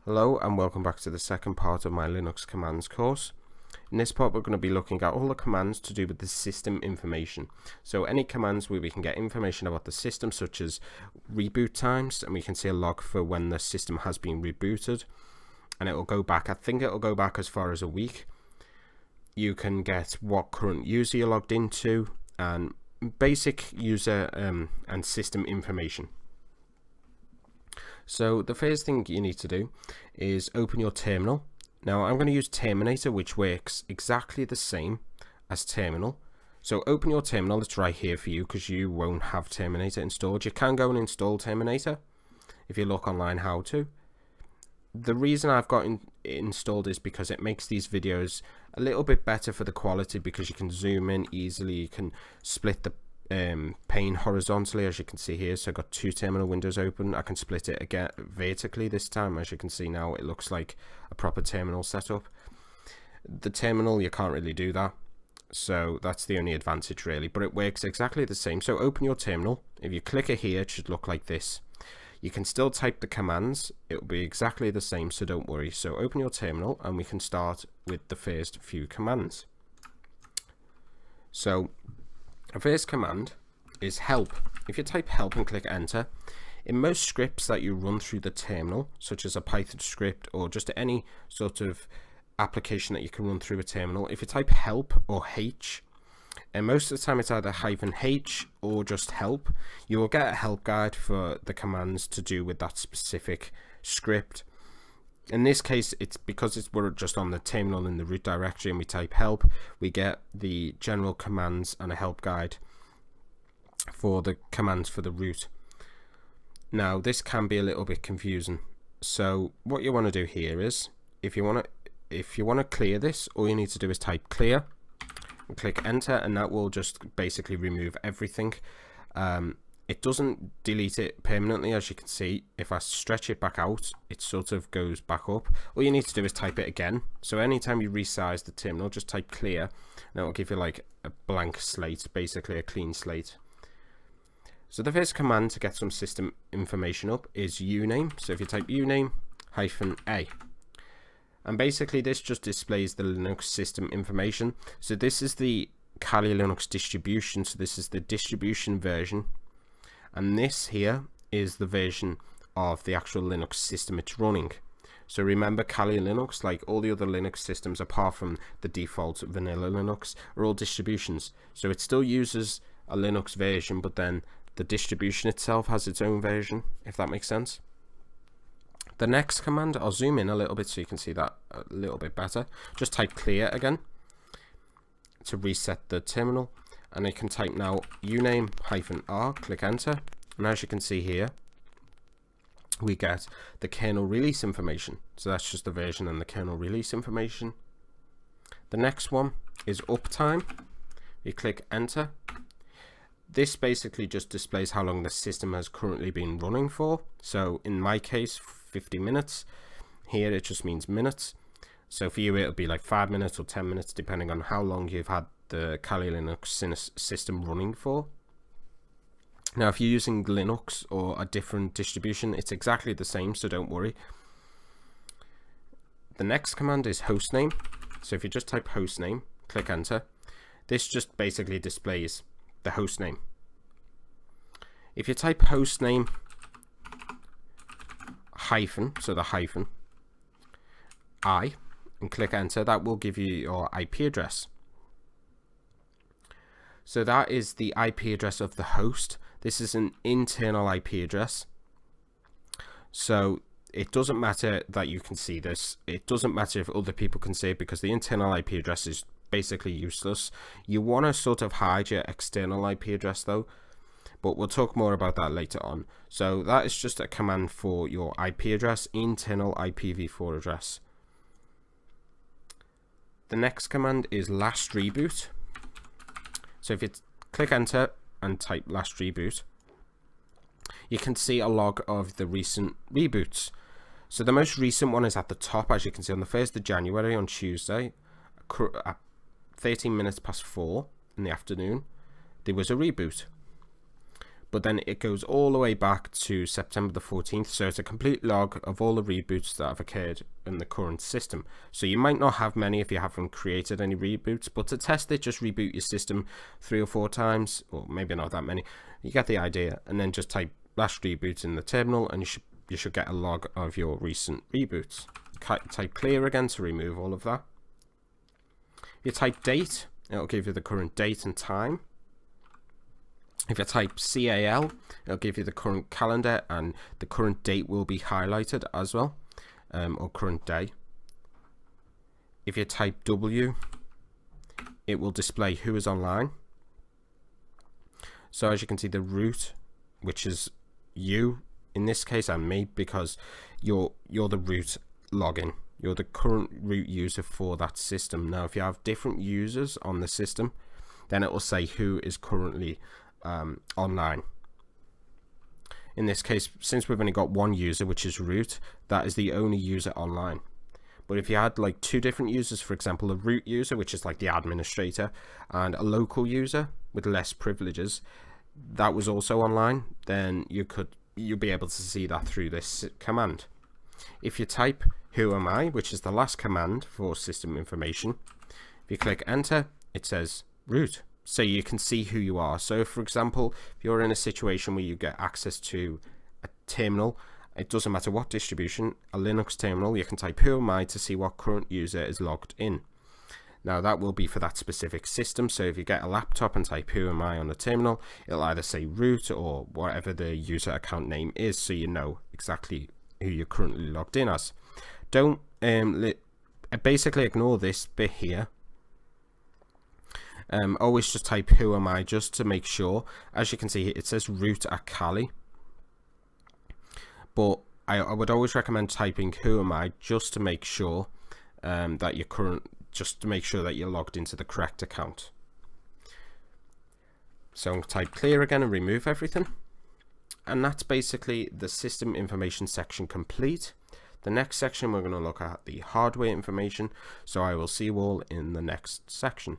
Hello and welcome back to the second part of my Linux commands course. In this part we're going to be looking at all the commands to do with the system information. So any commands where we can get information about the system, such as reboot times, and we can see a log for when the system has been rebooted, and it will go back, I think it will go back as far as a week. You can get what current user you're logged into and basic user and system information. So the first thing you need to do is open your terminal. Now I'm going to use Terminator, which works exactly the same as Terminal. So open your terminal, it's right here for you because you won't have Terminator installed. You can go and install Terminator if you look online how to. The reason I've got installed is because it makes these videos a little bit better for the quality, because you can zoom in easily, you can split the pane horizontally, as you can see here. So I've got two terminal windows open. I can split it again vertically this time. As you can see now, it looks like a proper terminal setup. The terminal, you can't really do that, so that's the only advantage really, but it works exactly the same. So open your terminal. If you click it here, it should look like this. You can still type the commands, it will be exactly the same, so don't worry. So open your terminal and we can start with the first few commands. So the first command is help. If you type help and click enter, in most scripts that you run through the terminal, such as a Python script or just any sort of application that you can run through a terminal, if you type help or H, and most of the time it's either -H or just help, you will get a help guide for the commands to do with that specific script. In this case, it's because we're just on the terminal in the root directory and we type help, we get the general commands and a help guide for the commands for the root. Now this can be a little bit confusing, so what you want to do here is, if you want to clear this, all you need to do is type clear and click enter, and that will just basically remove everything. It doesn't delete it permanently, as you can see. If I stretch it back out, it sort of goes back up. All you need to do is type it again. So anytime you resize the terminal, just type clear, and it will give you like a blank slate, basically a clean slate. So the first command to get some system information up is uname. So if you type uname -a, and basically this just displays the Linux system information. So this is the Kali Linux distribution, so this is the distribution version, and this here is the version of the actual Linux system it's running. So remember, Kali Linux, like all the other Linux systems apart from the default vanilla Linux, are all distributions. So it still uses a Linux version, but then the distribution itself has its own version, if that makes sense. The next command, I'll zoom in a little bit so you can see that a little bit better. Just type clear again to reset the terminal, and you can type now uname -r, click enter, and as you can see here, we get the kernel release information. So that's just the version and the kernel release information. The next one is uptime. You click enter. This basically just displays how long the system has currently been running for. So in my case, 50 minutes. Here it just means minutes. So for you it'll be like 5 minutes or 10 minutes, depending on how long you've had the Kali Linux system running for. Now if you're using Linux or a different distribution, it's exactly the same, so don't worry. The next command is hostname. So if you just type hostname, click enter, this just basically displays the hostname. If you type hostname hyphen, so the hyphen I, and click enter, that will give you your IP address. So that is the IP address of the host. This is an internal IP address, so it doesn't matter that you can see this, it doesn't matter if other people can see it, because the internal IP address is basically useless. You want to sort of hide your external IP address though, but we'll talk more about that later on. So that is just a command for your IP address, internal IPv4 address. The next command is last reboot. So if you click enter and type last reboot, you can see a log of the recent reboots. So the most recent one is at the top, as you can see, on the 1st of January on Tuesday, at 13 minutes past 4 in the afternoon, there was a reboot. but then it goes all the way back to September the 14th, so it's a complete log of all the reboots that have occurred in the current system. So you might not have many if you haven't created any reboots, but to test it, just reboot your system 3 or 4 times, or maybe not that many. You get the idea, and then just type /reboot in the terminal, and you should get a log of your recent reboots. Type clear again to remove all of that. You type date, it'll give you the current date and time. If you type CAL, it'll give you the current calendar, and the current date will be highlighted as well, or current day. If you type W, it will display who is online. So as you can see, the root, which is you in this case, and me, because you're the root login. You're the current root user for that system. Now, if you have different users on the system, then it will say who is currently online. In this case, since we've only got one user, which is root, that is the only user online. But if you had like 2 different users, for example, a root user, which is like the administrator, and a local user with less privileges, that was also online, then you'll be able to see that through this command. If you type who am I, which is the last command for system information, if you click enter, it says root. So you can see who you are. So for example, if you're in a situation where you get access to a terminal, it doesn't matter what distribution, a Linux terminal, you can type who am I to see what current user is logged in. Now that will be for that specific system. So if you get a laptop and type who am I on the terminal, it'll either say root or whatever the user account name is, so you know exactly who you're currently logged in as. Don't basically ignore this bit here. Always just type who am I just to make sure. As you can see, it says root at Kali, but I would always recommend typing who am I just to make sure that you're logged into the correct account. So I'll type clear again and remove everything, and that's basically the system information section complete. The next section, we're going to look at the hardware information, so I will see you all in the next section.